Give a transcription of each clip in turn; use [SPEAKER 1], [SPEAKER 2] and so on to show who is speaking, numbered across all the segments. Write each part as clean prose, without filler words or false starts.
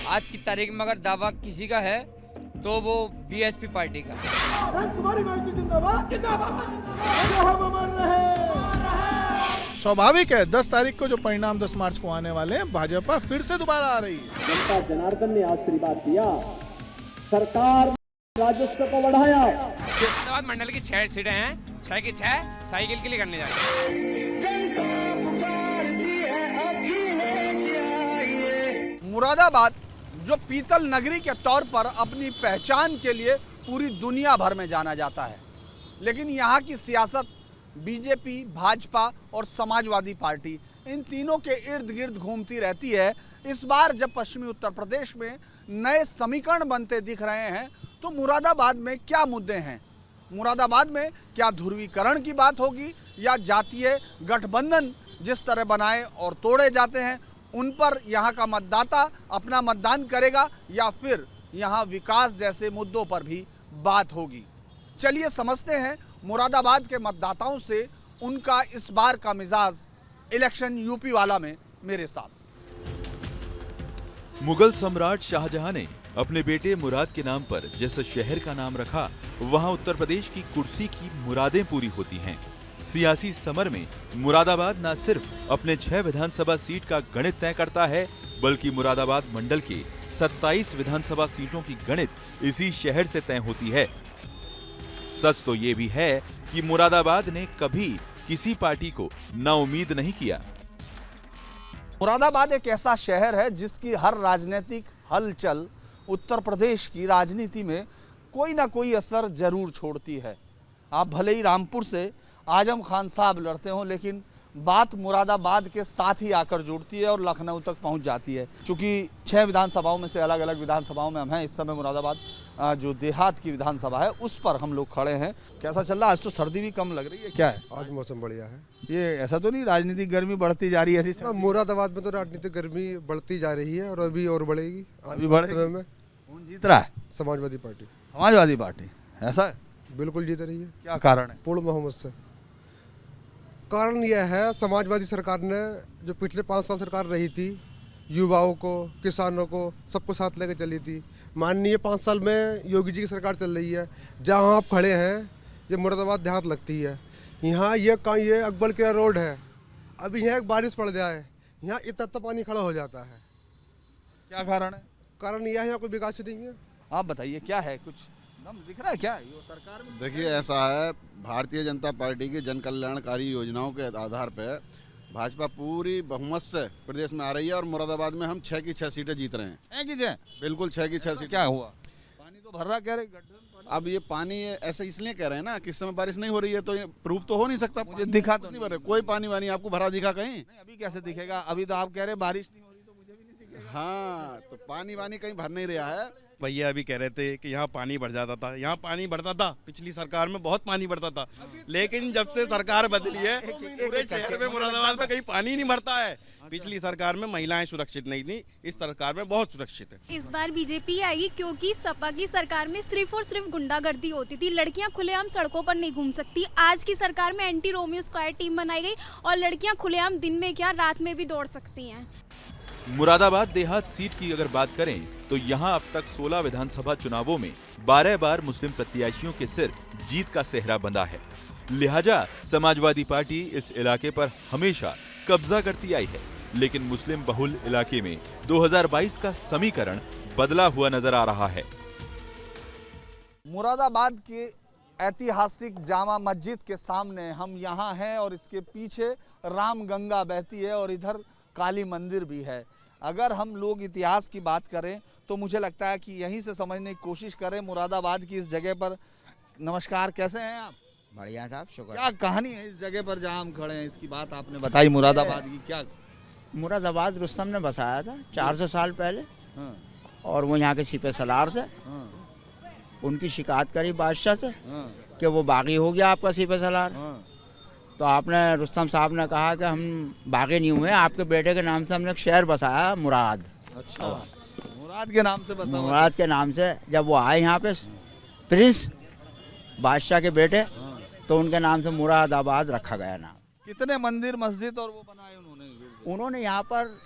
[SPEAKER 1] आज की तारीख में अगर दावा किसी का है तो वो बीएसपी पार्टी का।
[SPEAKER 2] तुम्हारी पार्टी जिंदाबाद, जिंदाबाद, जो हम अमर रहे।
[SPEAKER 3] स्वाभाविक है 10 तारीख को जो परिणाम 10 मार्च को आने वाले हैं, भाजपा फिर से दोबारा आ रही है।
[SPEAKER 4] जनता जनार्दन ने आशीर्वाद दिया, सरकार राजस्व को बढ़ाया।
[SPEAKER 1] मुरादाबाद मंडल की 6 सीटें हैं, 6 की 6 साइकिल के लिए करने जा रहे हैं।
[SPEAKER 5] मुरादाबाद जो पीतल नगरी के तौर पर अपनी पहचान के लिए पूरी दुनिया भर में जाना जाता है, लेकिन यहाँ की सियासत बीजेपी, भाजपा और समाजवादी पार्टी इन तीनों के इर्द गिर्द घूमती रहती है। इस बार जब पश्चिमी उत्तर प्रदेश में नए समीकरण बनते दिख रहे हैं तो मुरादाबाद में क्या मुद्दे हैं? मुरादाबाद में क्या ध्रुवीकरण की बात होगी या जातीय गठबंधन जिस तरह बनाए और तोड़े जाते हैं उन पर यहाँ का मतदाता अपना मतदान करेगा या फिर यहाँ विकास जैसे मुद्दों पर भी बात होगी? चलिए समझते हैं मुरादाबाद के मतदाताओं से उनका इस बार का मिजाज इलेक्शन यूपी वाला में मेरे साथ।
[SPEAKER 6] मुगल सम्राट शाहजहां ने अपने बेटे मुराद के नाम पर जिस शहर का नाम रखा, वहां उत्तर प्रदेश की कुर्सी की मुरादें पूरी होती हैं। सियासी समर में मुरादाबाद न सिर्फ अपने 6 विधानसभा सीट का गणित तय करता है, बल्कि मुरादाबाद मंडल के 27 विधानसभा सीटों की गणित इसी शहर से तय होती है। सच तो ये भी है कि मुरादाबाद ने कभी किसी पार्टी को नाउम्मीद नहीं किया।
[SPEAKER 5] मुरादाबाद एक ऐसा शहर है जिसकी हर राजनीतिक हलचल उत्तर प्रदेश की राजनीति में कोई ना कोई असर जरूर छोड़ती है। आप भले ही रामपुर से आजम खान साहब लड़ते हों, लेकिन बात मुरादाबाद के साथ ही आकर जुड़ती है और लखनऊ तक पहुंच जाती है। चूँकि 6 विधानसभाओं में से अलग अलग विधानसभाओं में हम हैं। इस समय मुरादाबाद जो देहात की विधानसभा है उस पर हम लोग खड़े हैं। कैसा चल रहा है? आज तो सर्दी भी कम लग रही है, क्या है?
[SPEAKER 7] आज मौसम बढ़िया है।
[SPEAKER 5] ये ऐसा तो नहीं राजनीतिक गर्मी बढ़ती जा रही है? ऐसी
[SPEAKER 7] मुरादाबाद में तो राजनीतिक गर्मी बढ़ती जा रही है और अभी और बढ़ेगी।
[SPEAKER 5] अभी बढ़ेगी में कौन जीत रहा है?
[SPEAKER 7] समाजवादी पार्टी।
[SPEAKER 5] समाजवादी पार्टी ऐसा
[SPEAKER 7] बिल्कुल जीत रही है।
[SPEAKER 5] क्या कारण है?
[SPEAKER 7] पूर्ण बहुमत से। कारण यह है, समाजवादी सरकार ने जो पिछले 5 साल सरकार रही थी, युवाओं को, किसानों को, सबको साथ लेकर चली थी। माननीय 5 साल में योगी जी की सरकार चल रही है। जहां आप खड़े हैं ये मुरादाबाद देहात लगती है। यहाँ ये अकबर के रोड है। अभी यहाँ एक बारिश पड़ जाए, यहाँ इतना पानी खड़ा हो जाता है।
[SPEAKER 5] क्या कारण है?
[SPEAKER 7] कारण यह है यहाँ कोई विकास नहीं है।
[SPEAKER 5] आप बताइए क्या है? कुछ दम दिख रहा है क्या ये सरकार में?
[SPEAKER 8] देखिए ऐसा है, भारतीय जनता पार्टी की जन कल्याणकारी योजनाओं के आधार पर भाजपा पूरी बहुमत से प्रदेश में आ रही है और मुरादाबाद में हम 6 की 6 सीटें जीत रहे हैं।
[SPEAKER 5] 6 की 6?
[SPEAKER 8] बिल्कुल 6 की 6 सीटें।
[SPEAKER 5] क्या हुआ? पानी तो भर रहा, कह रहे
[SPEAKER 8] अब ये पानी ऐसा इसलिए कह रहे हैं ना कि इस समय बारिश नहीं हो रही है तो प्रूफ तो हो नहीं सकता।
[SPEAKER 5] मुझे दिखा तो
[SPEAKER 8] नहीं भरे, कोई पानी वानी आपको भरा दिखा कहीं?
[SPEAKER 5] नहीं, अभी कैसे दिखेगा? अभी तो आप कह रहे बारिश नहीं हो रही तो मुझे भी नहीं दिखेगा।
[SPEAKER 8] हाँ, तो पानी वानी कहीं भर नहीं रहा है।
[SPEAKER 9] भैया अभी कह रहे थे कि यहाँ पानी बढ़ जाता था, यहाँ पानी बढ़ता था। पिछली सरकार में बहुत पानी बढ़ता था, लेकिन जब से सरकार बदली है पूरे शहर में मुरादाबाद में कहीं पानी नहीं भरता है। पिछली सरकार में महिलाएं सुरक्षित नहीं थी, इस सरकार में बहुत सुरक्षित है।
[SPEAKER 10] इस बार बीजेपी आएगी क्योंकि सपा की सरकार में सिर्फ और सिर्फ गुंडागर्दी होती थी। लड़कियां खुलेआम सड़कों पर नहीं घूम सकती। आज की सरकार में एंटी रोमियो स्क्वाड टीम बनाई गई और लड़कियां खुलेआम दिन में क्या रात में भी दौड़ सकती हैं।
[SPEAKER 6] मुरादाबाद देहात सीट की अगर बात करें तो यहाँ अब तक 16 विधानसभा चुनावों में 12 बार मुस्लिम प्रत्याशियों के सिर जीत का सेहरा बंधा है। लिहाजा समाजवादी पार्टी इस इलाके पर हमेशा कब्जा करती आई है, लेकिन मुस्लिम बहुल इलाके में 2022 का समीकरण बदला हुआ नजर आ रहा है।
[SPEAKER 5] मुरादाबाद के ऐतिहासिक जामा मस्जिद के सामने हम यहाँ हैं और इसके पीछे रामगंगा बहती है और इधर काली मंदिर भी है। अगर हम लोग इतिहास की बात करें तो मुझे लगता है कि यहीं से समझने की कोशिश करें मुरादाबाद की इस जगह पर। नमस्कार, कैसे हैं आप?
[SPEAKER 11] बढ़िया साहब, शुक्र।
[SPEAKER 5] क्या कहानी है इस जगह पर जहाँ हम खड़े हैं? इसकी बात आपने बताई मुरादाबाद की। क्या?
[SPEAKER 11] मुरादाबाद रुस्तम ने बसाया था 400 साल पहले। और वो यहाँ के सिपह सलार थे। उनकी शिकायत करी बादशाह से कि वो बागी हो गया आपका सिपह सलार। तो आपने रुस्तम साहब ने कहा कि हम बागी नहीं हुए, आपके बेटे के नाम से हमने एक शहर बसाया मुराद।
[SPEAKER 5] अच्छा, मुराद के नाम से बसा?
[SPEAKER 11] मुराद के नाम से। जब वो आए यहाँ पे प्रिंस बादशाह के बेटे, तो उनके नाम से मुरादाबाद रखा गया नाम।
[SPEAKER 5] कितने मंदिर मस्जिद और वो बनाए उन्होंने?
[SPEAKER 11] उन्होंने यहाँ पर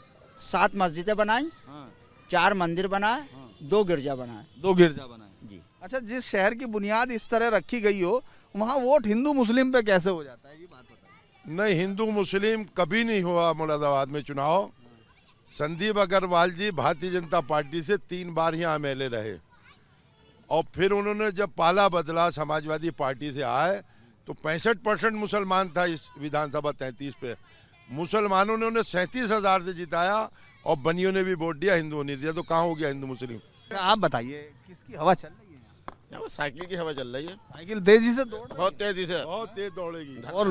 [SPEAKER 11] 7 मस्जिदें बनाई 4 मंदिर बनाए, 2 गिरजा बनाए।
[SPEAKER 5] 2 गिरजा बनाए
[SPEAKER 11] जी।
[SPEAKER 5] अच्छा, जिस शहर की बुनियाद इस तरह रखी गई हो, वहाँ वोट हिंदू मुस्लिम पे कैसे हो जाता है, ये बात बताइए।
[SPEAKER 12] नहीं, हिंदू मुस्लिम कभी नहीं हुआ मुरादाबाद में चुनाव। संदीप अग्रवाल जी भारतीय जनता पार्टी से 3 बार यहाँ MLA रहे और फिर उन्होंने जब पाला बदला, समाजवादी पार्टी से आए तो 65% मुसलमान था इस विधानसभा 33 पे। मुसलमानों ने उन्हें 37,000 से जिताया और बनियों ने भी वोट दिया, हिंदुओं ने दिया। तो कहाँ हो गया हिंदू मुस्लिम?
[SPEAKER 5] आप बताइए किसकी हवा चल रही है
[SPEAKER 8] यहाँ साइकिल की हवा चल रही है।
[SPEAKER 5] साइकिल तेजी से दौड़,
[SPEAKER 8] बहुत तेजी से,
[SPEAKER 12] बहुत तेज दौड़ेगी।
[SPEAKER 5] और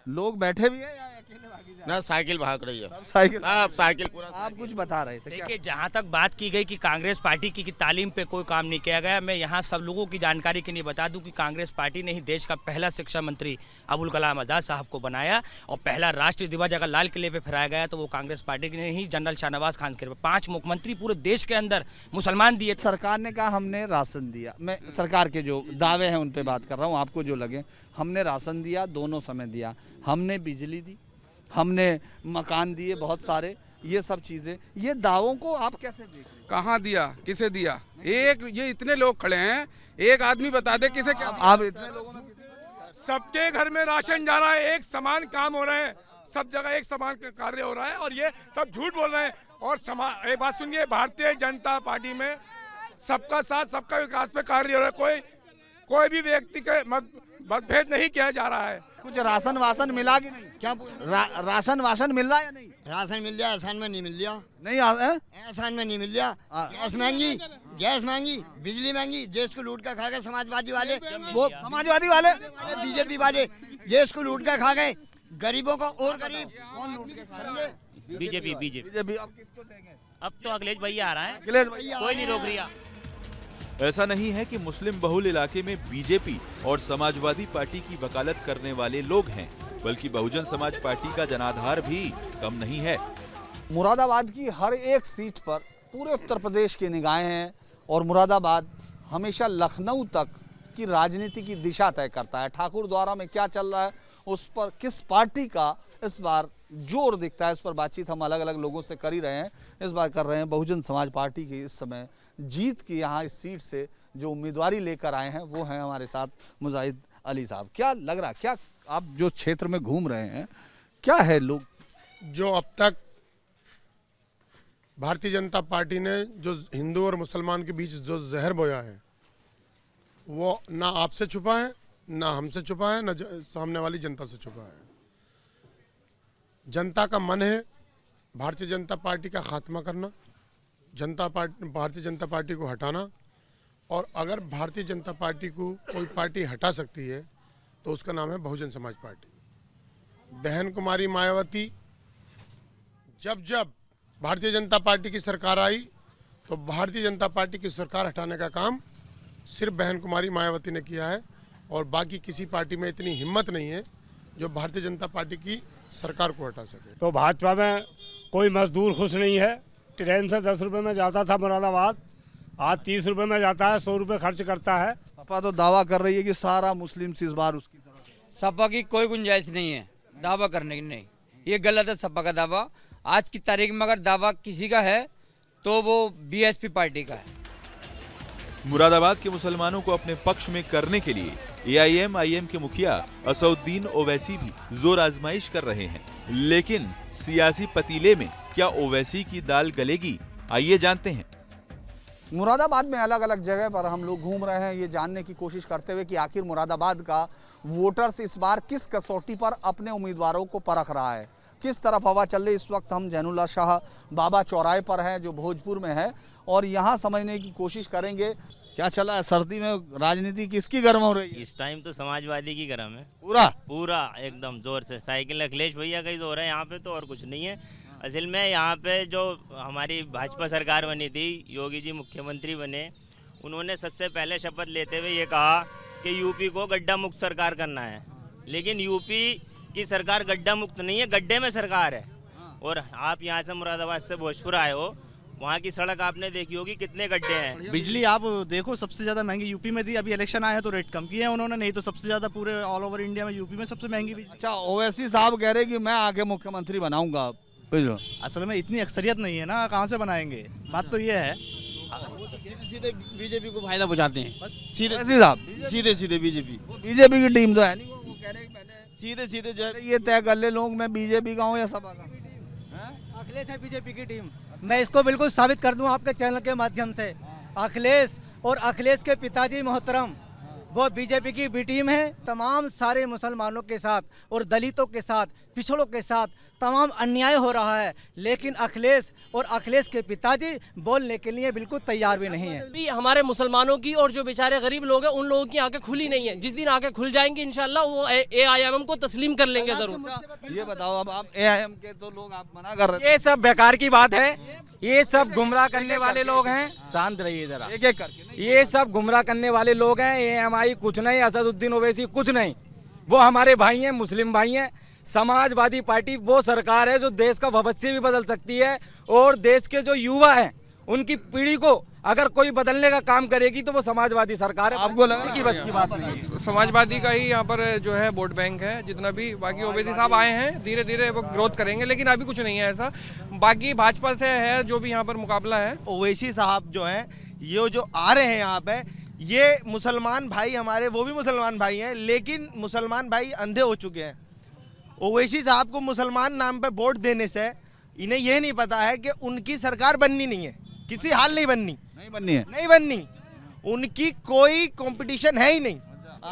[SPEAKER 5] लोग बैठे भी है या अकेले भागी जा
[SPEAKER 8] ना साइकिल भाग रही है,
[SPEAKER 5] साइकिल
[SPEAKER 8] साइकिल पूरा।
[SPEAKER 5] आप कुछ बता रहे थे।
[SPEAKER 13] देखिए, जहाँ तक बात की गई कि कांग्रेस पार्टी की तालीम पे कोई काम नहीं किया गया, मैं यहाँ सब लोगों की जानकारी के लिए बता दूं कि कांग्रेस पार्टी ने ही देश का पहला शिक्षा मंत्री अबुल कलाम आज़ाद साहब को बनाया और पहला राष्ट्रीय ध्वज अगर लाल किले पे फहराया गया तो वो कांग्रेस पार्टी ने ही जनरल शाहनवाज खान के 5 मुख्यमंत्री पूरे देश के अंदर मुसलमान दिए।
[SPEAKER 5] सरकार ने कहा हमने राशन दिया, मैं सरकार के जो दावे हैं उन पे बात कर रहा हूँ, आपको जो लगे। हमने राशन दिया, दोनों समय दिया, हमने बिजली दी, हमने मकान दिए बहुत सारे, ये सब चीजें, ये दावों को आप कैसे देख रहे हैं?
[SPEAKER 14] कहाँ दिया, किसे दिया? एक ये इतने लोग खड़े हैं, एक आदमी बता दे किसे क्या?
[SPEAKER 5] आप इतने लोगों में
[SPEAKER 15] सबके घर में राशन जा रहा है, एक समान काम हो रहे हैं, सब जगह एक समान कार्य हो रहा है और ये सब झूठ बोल रहे हैं। और एक बात सुनिए, भारतीय जनता पार्टी में सबका साथ सबका विकास पे कार्य हो रहा है, कोई भी व्यक्ति के मतभेद नहीं किया जा रहा है।
[SPEAKER 5] कुछ राशन वासन मिला कि नहीं? क्या राशन वासन मिल रहा है या नहीं?
[SPEAKER 16] राशन मिल रहा है, आसान में नहीं मिल रहा।
[SPEAKER 5] नहीं
[SPEAKER 16] आसान में नहीं मिल रहा। गैस महंगी, बिजली महंगी, देश को लूट कर खा गए समाजवादी वाले। वो
[SPEAKER 5] समाजवादी वाले,
[SPEAKER 16] बीजेपी वाले देश को लूट कर खा गए, गरीबों को और गरीब। कौन लूट के खा गए?
[SPEAKER 13] बीजेपी।
[SPEAKER 5] अब किसको देंगे?
[SPEAKER 13] अब तो अखिलेश भैया आ रहा है,
[SPEAKER 5] अखिलेश भैया
[SPEAKER 13] कोई नहीं रोक रहा।
[SPEAKER 6] ऐसा नहीं है कि मुस्लिम बहुल इलाके में बीजेपी और समाजवादी पार्टी की वकालत करने वाले लोग हैं, बल्कि बहुजन समाज पार्टी का जनाधार भी कम नहीं है।
[SPEAKER 5] मुरादाबाद की हर एक सीट पर पूरे उत्तर प्रदेश की निगाहें हैं और मुरादाबाद हमेशा लखनऊ तक की राजनीति की दिशा तय करता है। ठाकुर द्वारा में क्या चल रहा है, उस पर किस पार्टी का इस बार जोर दिखता है, इस पर बातचीत हम अलग अलग लोगों से कर ही रहे हैं। इस बार कर रहे हैं बहुजन समाज पार्टी की इस समय जीत की यहाँ इस सीट से जो उम्मीदवारी लेकर आए हैं वो हैं हमारे साथ मुजाहिद अली साहब। क्या लग रहा, क्या आप जो क्षेत्र में घूम रहे हैं, क्या है लोग
[SPEAKER 12] जो अब तक भारतीय जनता पार्टी ने जो हिंदू और मुसलमान के बीच जो जहर बोया है वो ना आपसे छुपा है, ना हमसे छुपा है, ना सामने वाली जनता से छुपा है। जनता का मन है भारतीय जनता पार्टी का खात्मा करना, भारतीय जनता पार्टी को हटाना, और अगर भारतीय जनता पार्टी को कोई पार्टी हटा सकती है तो उसका नाम है बहुजन समाज पार्टी। बहन कुमारी मायावती, जब भारतीय जनता पार्टी की सरकार आई तो भारतीय जनता पार्टी की सरकार हटाने का काम सिर्फ बहन कुमारी मायावती ने किया है और बाकी किसी पार्टी में इतनी हिम्मत नहीं है जो भारतीय जनता पार्टी की सरकार को हटा सके।
[SPEAKER 15] तो भाजपा में कोई मजदूर खुश नहीं है। ट्रेन से 10 रुपए में जाता था मुरादाबाद, आज 30 रुपए में जाता है, 100 रुपए खर्च करता है।
[SPEAKER 5] सपा तो दावा कर रही है कि सारा मुस्लिम इस बार उसकी तरफ।
[SPEAKER 17] सपा की कोई गुंजाइश नहीं है दावा करने की, नहीं, ये गलत है सपा का दावा। आज की तारीख में अगर दावा किसी का है तो वो बीएसपी पार्टी का है।
[SPEAKER 6] मुरादाबाद के मुसलमानों को अपने पक्ष में करने के लिए AIM के मुखिया असउद्दीन ओवैसी भी जोर आजमाइश कर रहे हैं, लेकिन सियासी पतीले में क्या ओवैसी की दाल गलेगी, आइए जानते हैं।
[SPEAKER 5] मुरादाबाद में अलग अलग जगह पर हम लोग घूम रहे हैं, ये जानने की कोशिश करते हुए कि आखिर मुरादाबाद का वोटर्स इस बार किस कसौटी पर अपने उम्मीदवारों को परख रहा है, किस तरफ हवा चल रही। इस वक्त हम जैनुल्लाह शाह बाबा चौराहे पर हैं जो भोजपुर में है और यहाँ समझने की कोशिश करेंगे क्या चला है। सर्दी में राजनीति किसकी गर्म हो रही है
[SPEAKER 18] इस टाइम? तो समाजवादी की गर्म है
[SPEAKER 5] पूरा
[SPEAKER 18] एकदम जोर से। साइकिल अखिलेश भैया का ही जोर है यहाँ पे तो, और कुछ नहीं है। असल में यहाँ पे जो हमारी भाजपा सरकार बनी थी, योगी जी मुख्यमंत्री बने, उन्होंने सबसे पहले शपथ लेते हुए ये कहा कि यूपी को गड्ढा मुक्त सरकार करना है, लेकिन यूपी की सरकार गड्ढा मुक्त नहीं है, गड्ढे में सरकार है। और आप यहाँ से मुरादाबाद से भोजपुर आए हो, वहाँ की सड़क आपने देखी होगी, कितने गड्ढे हैं।
[SPEAKER 19] बिजली आप देखो सबसे ज्यादा महंगी यूपी में थी, अभी इलेक्शन आया तो रेट कम किया है उन्होंने, नहीं तो सबसे ज्यादा पूरे ऑल ओवर इंडिया में यूपी में सबसे महंगी बिजली।
[SPEAKER 5] अच्छा, ओवैसी साहब कह रहे कि मैं आके मुख्यमंत्री बनाऊंगा,
[SPEAKER 19] असल में इतनी अक्सरियत नहीं है ना, कहाँ से बनाएंगे, बात तो ये है।
[SPEAKER 20] सीधे बीजेपी को फायदा पहुंचाते हैं, बस सीधे सीधे बीजेपी
[SPEAKER 5] की टीम तो है नहीं, वो कह रहे हैं पहले
[SPEAKER 20] सीधे जो है
[SPEAKER 5] ये तय कर ले लोग मैं बीजेपी का हूँ या सपा का।
[SPEAKER 21] अखिलेश है बीजेपी की टीम। मैं इसको बिल्कुल साबित कर दूं आपके चैनल के माध्यम से। अखिलेश और अखिलेश के पिताजी मोहतरम वो बीजेपी की बी टीम है। तमाम सारे मुसलमानों के साथ और दलितों के साथ, पिछड़ों के साथ तमाम अन्याय हो रहा है, लेकिन अखिलेश और अखिलेश के पिताजी बोलने के लिए बिल्कुल तैयार भी नहीं है।
[SPEAKER 22] भी हमारे मुसलमानों की और जो बेचारे गरीब लोग हैं उन लोगों की आंखें खुली नहीं है। जिस दिन आंखें खुल जाएंगी इंशाल्लाह वो AIM को तस्लीम कर लेंगे जरूर।
[SPEAKER 5] ये बताओ, अब आप AIM के तो लोग आप मना कर रहे थे।
[SPEAKER 21] ये सब बेकार की बात है, ये सब गुमराह करने वाले लोग हैं। शांत रहिए जरा,
[SPEAKER 5] एक एक करके।
[SPEAKER 21] ये सब गुमराह करने वाले लोग हैं। AMI कुछ नहीं, असदुद्दीन ओवैसी कुछ नहीं, वो हमारे भाई हैं, मुस्लिम भाई हैं। समाजवादी पार्टी वो सरकार है जो देश का भविष्य भी बदल सकती है और देश के जो युवा हैं उनकी पीढ़ी को अगर कोई बदलने का काम करेगी तो वो समाजवादी सरकार है।
[SPEAKER 5] आपको लगा
[SPEAKER 21] कि बस की बात नहीं है।
[SPEAKER 23] समाजवादी का ही यहाँ पर जो है वोट बैंक है जितना भी। बाकी ओवैसी साहब आए हैं, धीरे धीरे वो ग्रोथ करेंगे, लेकिन अभी कुछ नहीं है ऐसा। बाकी भाजपा से है जो भी यहाँ पर मुकाबला है।
[SPEAKER 20] ओवैसी साहब जो हैं ये जो आ रहे हैं यहाँ पे, ये मुसलमान भाई हमारे, वो भी मुसलमान भाई हैं, लेकिन मुसलमान भाई अंधे हो चुके हैं। ओवैसी साहब को मुसलमान नाम पे वोट देने से इन्हें यह नहीं पता है कि उनकी सरकार बननी नहीं है, किसी हाल नहीं बननी है, नहीं बननी। उनकी कोई कंपटीशन है ही नहीं।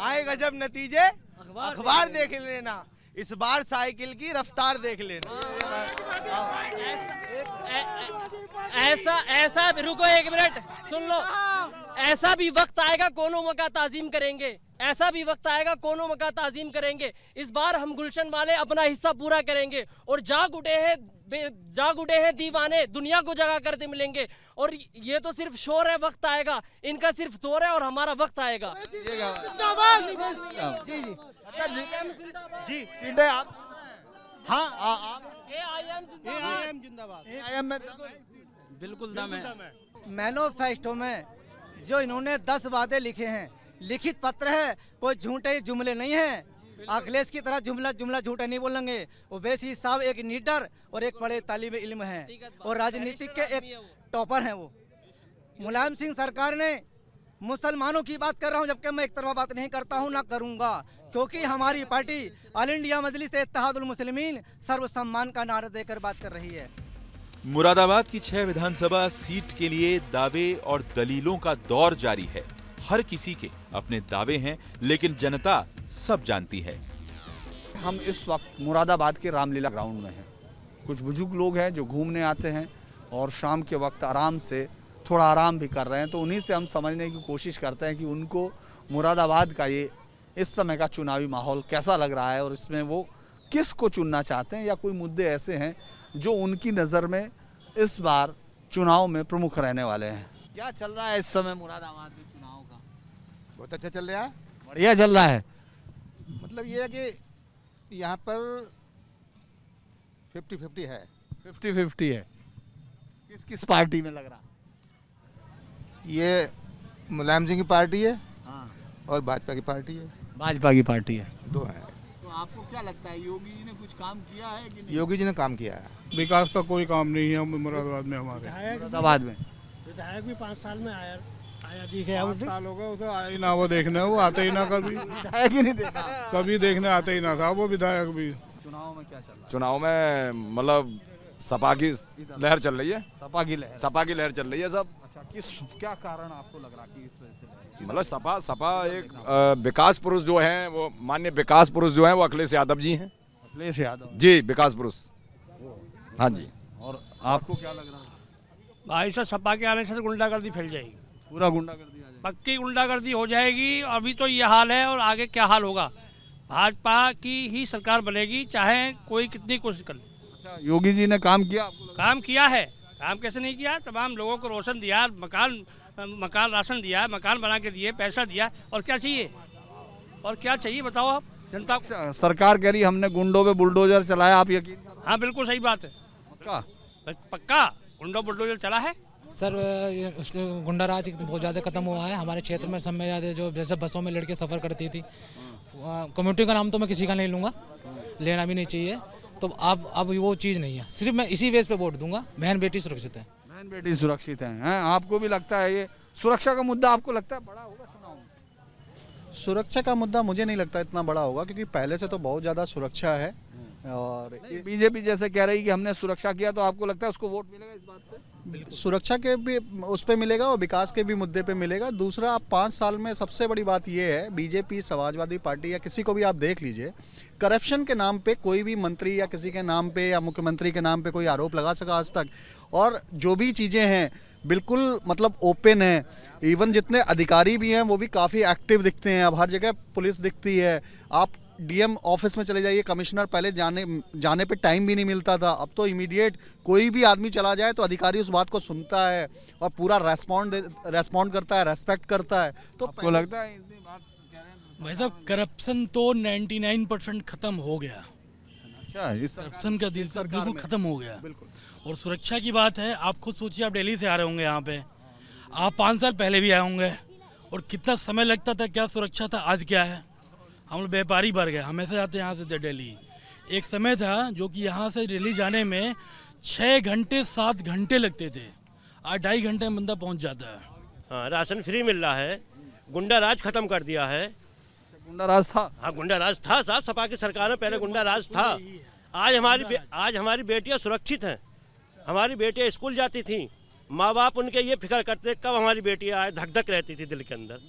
[SPEAKER 20] आए गजब नतीजे, अखबार देख लेना, इस बार साइकिल की रफ्तार देख लेना।
[SPEAKER 22] ऐसा रुको एक मिनट सुन लो। ऐसा भी वक्त आएगा कोनो मका ताजीम करेंगे, ऐसा भी वक्त आएगा कोनो मका ताजीम करेंगे। इस बार हम गुलशन वाले अपना हिस्सा पूरा करेंगे और जाग उठे हैं दीवाने, दुनिया को जगा करते मिलेंगे। और ये तो सिर्फ शोर है, वक्त आएगा, इनका सिर्फ दौर है और हमारा वक्त आएगा।
[SPEAKER 5] जी सीधे आप, हाँ आप
[SPEAKER 21] AIM जिंदाबाद।
[SPEAKER 5] AIM में
[SPEAKER 21] बिल्कुल दम है। मैनिफेस्टो में जो इन्होंने 10 वादे लिखे हैं, लिखित पत्र है, कोई झूठे जुमले नहीं है। अखिलेश की तरह जुमला झूठा नहीं बोलेंगे। ओवैसी साहब एक लीडर और एक बड़े तालिब इल्म है और राजनीतिक के एक टॉपर हैं। वो मुलायम सिंह सरकार ने मुसलमानों की बात कर रहा हूं, जबकि मैं एक तरफा बात नहीं करता हूं, ना करूंगा, क्योंकि हमारी पार्टी ऑल इंडिया मजलिस इत्तेहादुल मुस्लिमीन सर्वसम्मान का नारा देकर बात कर रही है।
[SPEAKER 6] मुरादाबाद की 6 विधानसभा सीट के लिए दावे और दलीलों का दौर जारी है। हर किसी के अपने दावे हैं, लेकिन जनता सब जानती है।
[SPEAKER 5] हम इस वक्त मुरादाबाद के रामलीला ग्राउंड में हैं। कुछ बुजुर्ग लोग हैं जो घूमने आते हैं और शाम के वक्त आराम से थोड़ा आराम भी कर रहे हैं, तो उन्हीं से हम समझने की कोशिश करते हैं कि उनको मुरादाबाद का ये इस समय का चुनावी माहौल कैसा लग रहा है और इसमें वो किस को चुनना चाहते हैं, या कोई मुद्दे ऐसे हैं जो उनकी नज़र में इस बार चुनाव में प्रमुख रहने वाले हैं। क्या चल रहा है इस समय मुरादाबाद में चुनाव का?
[SPEAKER 24] बहुत अच्छा चल रहा है,
[SPEAKER 5] बढ़िया चल रहा है।
[SPEAKER 24] मतलब ये है कि यहाँ पर 50-50 है।
[SPEAKER 5] 50-50 है। किस पार्टी में लग रहा?
[SPEAKER 24] ये मुलायम सिंह की पार्टी है और भाजपा की पार्टी है।
[SPEAKER 5] भाजपा की पार्टी है,
[SPEAKER 24] दो है।
[SPEAKER 5] तो आपको क्या लगता है योगी जी ने कुछ काम किया है कि नहीं?
[SPEAKER 24] योगी जी ने काम किया है।
[SPEAKER 3] विकास का कोई काम नहीं है मुरादाबाद में हमारे।
[SPEAKER 5] मुरादाबाद में
[SPEAKER 21] विधायक भी 5 साल में आया दिखे,
[SPEAKER 3] 5 साल हो गए उसे आया ही ना, वो देखने वो आते ही ना, कभी
[SPEAKER 5] विधायक ही नहीं देखा,
[SPEAKER 3] कभी देखने आते ही ना था वो विधायक भी।
[SPEAKER 5] चुनाव में क्या चल रहा है?
[SPEAKER 25] चुनाव में मतलब सपा की लहर चल रही है।
[SPEAKER 5] सपा की लहर
[SPEAKER 25] चल रही है सब।
[SPEAKER 5] अच्छा, क्या कारण आपको लग रहा कि इस वजह से?
[SPEAKER 25] मतलब सपा एक विकास पुरुष जो हैं, वो माननीय विकास पुरुष जो हैं वो अखिलेश यादव जी हैं।
[SPEAKER 5] अखिलेश यादव
[SPEAKER 25] जी, विकास पुरुष। हाँ जी।
[SPEAKER 5] और आपको क्या लग रहा है?
[SPEAKER 22] भाई साहब सपा के आने से गुंडागर्दी फैल जाएगी,
[SPEAKER 5] पूरा गुंडागर्दी आ जाएगी,
[SPEAKER 22] पक्की गुंडागर्दी हो जाएगी। अभी तो ये हाल है और आगे क्या हाल होगा। भाजपा की ही सरकार बनेगी, चाहे कोई कितनी कोशिश कर ले।
[SPEAKER 5] अच्छा, योगी जी ने काम किया?
[SPEAKER 22] काम किया है, काम कैसे नहीं किया। तमाम लोगों को रोशन दिया, मकान राशन दिया, मकान बना के दिए, पैसा दिया, और क्या चाहिए, और क्या चाहिए बताओ आप जनता को।
[SPEAKER 5] सरकार कह रही हमने गुंडों पे बुलडोजर चलाया, आप यकीन?
[SPEAKER 22] हाँ बिल्कुल सही बात है, पक्का गुंडों बुलडोजर चला है।
[SPEAKER 21] सर गुंडा राज बहुत ज़्यादा खत्म हुआ है हमारे क्षेत्र में। सब में ज़्यादा जो जैसे बसों में लड़के सफ़र करती थी, कम्युनिटी का नाम तो मैं किसी का नहीं लूँगा, लेना भी नहीं चाहिए,
[SPEAKER 1] तो अब वो चीज़ नहीं है। सिर्फ मैं इसी बेस पे वोट दूंगा, बहन बेटी सुरक्षित है।
[SPEAKER 5] बहन बेटी सुरक्षित हैं। आपको भी लगता है ये सुरक्षा का मुद्दा आपको लगता है बड़ा होगा चुनाव में?
[SPEAKER 2] सुरक्षा का मुद्दा मुझे नहीं लगता इतना बड़ा होगा, क्योंकि पहले से तो बहुत ज़्यादा सुरक्षा है। और
[SPEAKER 5] बीजेपी जैसे कह रही कि हमने सुरक्षा किया, तो आपको लगता है उसको वोट मिलेगा इस बात पे?
[SPEAKER 2] सुरक्षा के भी उस पे मिलेगा और विकास के भी मुद्दे पे मिलेगा। दूसरा, आप 5 साल में सबसे बड़ी बात ये है, बीजेपी, समाजवादी पार्टी या किसी को भी आप देख लीजिए, करप्शन के नाम पे कोई भी मंत्री या किसी के नाम पे या मुख्यमंत्री के नाम पे कोई आरोप लगा सका आज तक। और जो भी चीज़ें हैं बिल्कुल मतलब ओपन है। इवन जितने अधिकारी भी हैं वो भी काफ़ी एक्टिव दिखते हैं। अब हर जगह पुलिस दिखती है। आप डीएम ऑफिस में चले जाइए, कमिश्नर पहले जाने पे टाइम भी नहीं मिलता था, अब तो इमीडिएट कोई भी आदमी चला जाए तो अधिकारी उस बात को सुनता है और पूरा रेस्पॉन्ड करता है, रेस्पेक्ट करता है। तो
[SPEAKER 5] आपको लगता है इतनी बात
[SPEAKER 1] भाई साहब, करप्शन तो 99% खत्म हो गया।
[SPEAKER 5] अच्छा, इस
[SPEAKER 1] करप्शन का दिल बिल्कुल खत्म हो गया। और सुरक्षा की बात है, आप खुद सोचिए, आप दिल्ली से आ रहे होंगे यहाँ पे, आप 5 साल पहले भी आए होंगे और कितना समय लगता था, क्या सुरक्षा था, आज क्या है। हम लोग व्यापारी वर्ग है, हमेशा जाते हैं यहाँ से दिल्ली। एक समय था जो कि यहाँ से दिल्ली जाने में 6 घंटे 7 घंटे लगते थे, आज 2.5 घंटे में बंदा पहुँच जाता है।
[SPEAKER 4] हाँ, राशन फ्री मिल रहा है, गुंडा राज खत्म कर दिया है।
[SPEAKER 5] गुंडा राज था?
[SPEAKER 4] हाँ, गुंडा राज था साहब, सपा की सरकार में पहले गुंडा राज था। आज हमारी बेटियाँ सुरक्षित हैं। हमारी बेटियाँ स्कूल जाती थी, माँ बाप उनके ये फिक्र करते कब हमारी बेटियाँ आए, धक धक रहती थी दिल के अंदर।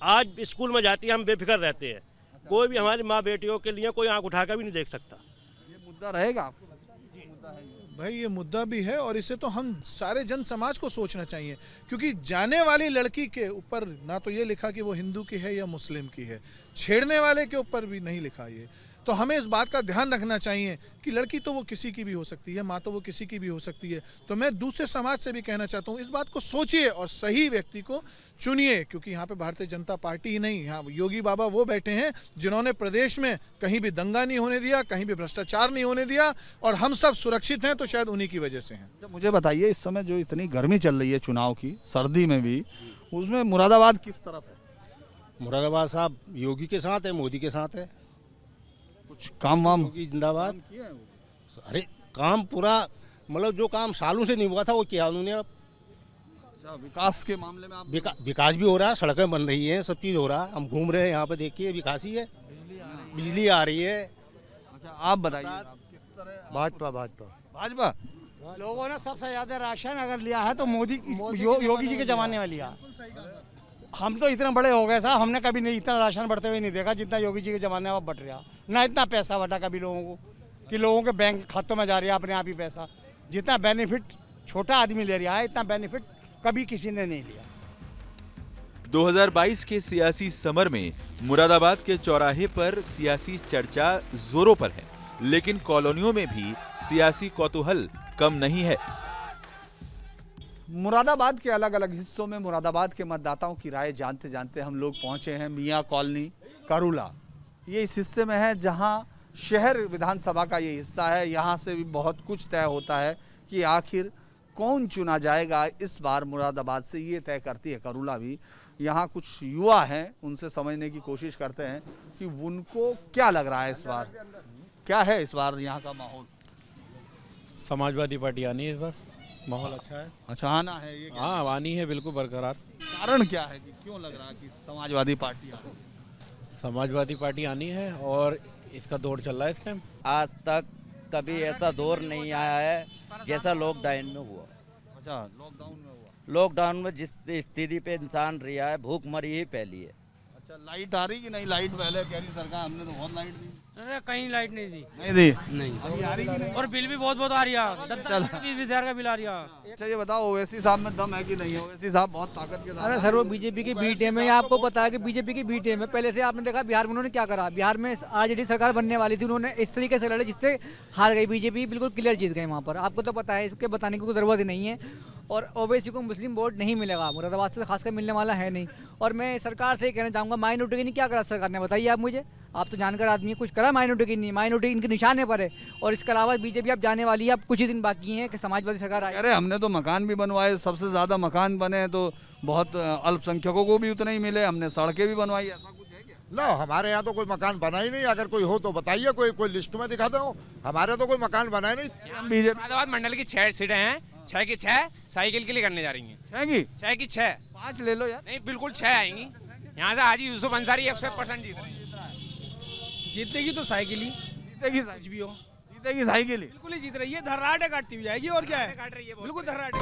[SPEAKER 4] आज स्कूल में जाती है, हम बेफिक्र रहते हैं। कोई भी हमारी माँ बेटियों के लिए कोई आंख उठाकर भी नहीं देख सकता।
[SPEAKER 5] ये मुद्दा रहेगा आपको?
[SPEAKER 3] भाई ये मुद्दा भी है और इसे तो हम सारे जन समाज को सोचना चाहिए, क्योंकि जाने वाली लड़की के ऊपर ना तो ये लिखा कि वो हिंदू की है या मुस्लिम की है, छेड़ने वाले के ऊपर भी नहीं लिखा ये। तो हमें इस बात का ध्यान रखना चाहिए कि लड़की तो वो किसी की भी हो सकती है, माँ तो वो किसी की भी हो सकती है। तो मैं दूसरे समाज से भी कहना चाहता हूँ, इस बात को सोचिए और सही व्यक्ति को चुनिए, क्योंकि यहाँ पे भारतीय जनता पार्टी ही नहीं, यहाँ योगी बाबा वो बैठे हैं जिन्होंने प्रदेश में कहीं भी दंगा नहीं होने दिया, कहीं भी भ्रष्टाचार नहीं होने दिया, और हम सब सुरक्षित हैं तो शायद उन्हीं की वजह से हैं।
[SPEAKER 5] मुझे बताइए, इस समय जो इतनी गर्मी चल रही है चुनाव की, सर्दी में भी, उसमें मुरादाबाद किस तरफ है?
[SPEAKER 7] मुरादाबाद साहब योगी के साथ है, मोदी के साथ है।
[SPEAKER 5] कुछ काम वाम
[SPEAKER 7] योगी जिंदाबाद। अरे काम पूरा, मतलब जो काम सालों से नहीं हुआ था वो किया उन्होंने। अब
[SPEAKER 5] विकास के मामले में आप
[SPEAKER 7] विकास भी हो रहा है, सड़कें बन रही हैं, सब चीज़ हो रहा है। हम घूम रहे हैं यहाँ पे, देखिए विकास ही है, बिजली आ रही है।
[SPEAKER 5] अच्छा, आप बताइए।
[SPEAKER 7] भाजपा
[SPEAKER 5] भाजपा
[SPEAKER 21] लोगों ने सबसे ज्यादा राशन अगर लिया है तो मोदी योगी जी के जमाने में लिया। हम तो इतने बड़े हो गए साहब, हमने कभी नहीं इतना राशन बढ़ते हुए नहीं देखा जितना योगी जी के ज़माने में बढ़ रहा। ना इतना पैसा बढ़ा कभी लोगों को कि लोगों के बैंक खातों में जा रहा है अपने आप ही पैसा। जितना बेनिफिट छोटा आदमी ले रहा है, इतना बेनिफिट कभी किसी ने नहीं लिया।
[SPEAKER 6] 2022 के सियासी समर में मुरादाबाद के चौराहे पर सियासी चर्चा जोरों पर है, लेकिन कॉलोनियों में भी सियासी कौतूहल कम नहीं है।
[SPEAKER 5] मुरादाबाद के अलग अलग हिस्सों में मुरादाबाद के मतदाताओं की राय जानते जानते हम लोग पहुंचे हैं मियाँ कॉलोनी, करूला। ये इस हिस्से में है जहां शहर विधानसभा का ये हिस्सा है। यहां से भी बहुत कुछ तय होता है कि आखिर कौन चुना जाएगा इस बार मुरादाबाद से, ये तय करती है करूला भी। यहाँ कुछ युवा हैं, उनसे समझने की कोशिश करते हैं कि उनको क्या लग रहा है इस बार, क्या है इस बार यहाँ का माहौल।
[SPEAKER 9] समाजवादी पार्टी आनी है इस बार, माहौल अच्छा है।
[SPEAKER 5] अच्छा, आना है ये?
[SPEAKER 9] हाँ, आनी है बिल्कुल बरकरार।
[SPEAKER 5] कारण क्या है कि क्यों लग रहा है कि समाजवादी पार्टी आनी?
[SPEAKER 9] समाजवादी पार्टी आनी है और इसका दौर चल रहा है इस टाइम।
[SPEAKER 26] आज तक कभी ऐसा दौर नहीं आया है जैसा लॉकडाउन में हुआ।
[SPEAKER 5] अच्छा, लॉकडाउन में हुआ।
[SPEAKER 26] लॉकडाउन में जिस स्थिति पे इंसान रहा है, भूखमरी ही फैली है।
[SPEAKER 5] अच्छा, लाइट आ रही कि नहीं? लाइट पहले कह रही सरकार, हमने तो बहुत लाइट दी।
[SPEAKER 22] अरे कहीं लाइट नहीं दी।
[SPEAKER 5] नहीं दी?
[SPEAKER 22] नहीं।
[SPEAKER 5] अभी आ रही कि नहीं?
[SPEAKER 22] और बिल भी बहुत आ रही है, 10,000 का बिल आ रही है।
[SPEAKER 5] अच्छा, ये बताओ ओवैसी साहब में दम है कि नहीं? ओवैसी साहब बहुत ताकत के साथ।
[SPEAKER 21] अरे सर, वो बीजेपी की बी टीम है, आपको पता है कि बीजेपी की बी टीम है। पहले से आपने देखा बिहार में उन्होंने क्या करा। बिहार में आरजेडी सरकार बनने वाली थी, उन्होंने इस तरीके से लड़े जिससे हार गई बीजेपी, बिल्कुल क्लियर जीत गए वहाँ पर। आपको तो पता है, इसके बताने की कोई ज़रूरत ही नहीं है। और ओवैसी को मुस्लिम वोट नहीं मिलेगा, मुरादाबाद से खासकर मिलने वाला है नहीं। और मैं सरकार से कहना चाहूँगा, माइनॉरिटी की नहीं क्या करा सरकार ने, बताइए आप मुझे। आप तो जानकर आदमी, कुछ करा माइनॉरिटी की नहीं। माइनॉरिटी इनके निशाने पर है। और इसके अलावा बीजेपी अब जाने वाली है, अब कुछ ही दिन बाकी हैं कि समाजवादी सरकार आए।
[SPEAKER 5] अरे हमने तो मकान भी बनवाए, सबसे ज़्यादा मकान बने तो बहुत अल्पसंख्यकों को भी उतने ही मिले। हमने सड़कें भी बनवाई, ऐसा कुछ है क्या?
[SPEAKER 24] लो हमारे यहाँ तो कोई मकान बना ही नहीं, अगर कोई हो तो बताइए, कोई लिस्ट में दिखा दो। हमारे तो कोई मकान बना ही नहीं।
[SPEAKER 8] बीजेपी मुरादाबाद मंडल की 6 सीटें हैं, 6 की 6 साइकिल के लिए करने जा रही हैं। 6 की 6
[SPEAKER 15] 5 ले लो यार।
[SPEAKER 8] नहीं, बिल्कुल 6 आएंगी। यहाँ से हाजी यूसुफ अंसारी 100% जीत रहे हैं।
[SPEAKER 10] जीतेगी तो साइकिल ही
[SPEAKER 15] जीतेगी,
[SPEAKER 10] कुछ भी हो,
[SPEAKER 15] जीतेगी साइकिल ही।
[SPEAKER 10] बिल्कुल ही जीत रही है, धर्राटे काटती हुई जाएगी और क्या है, बिल्कुल धर्राटे।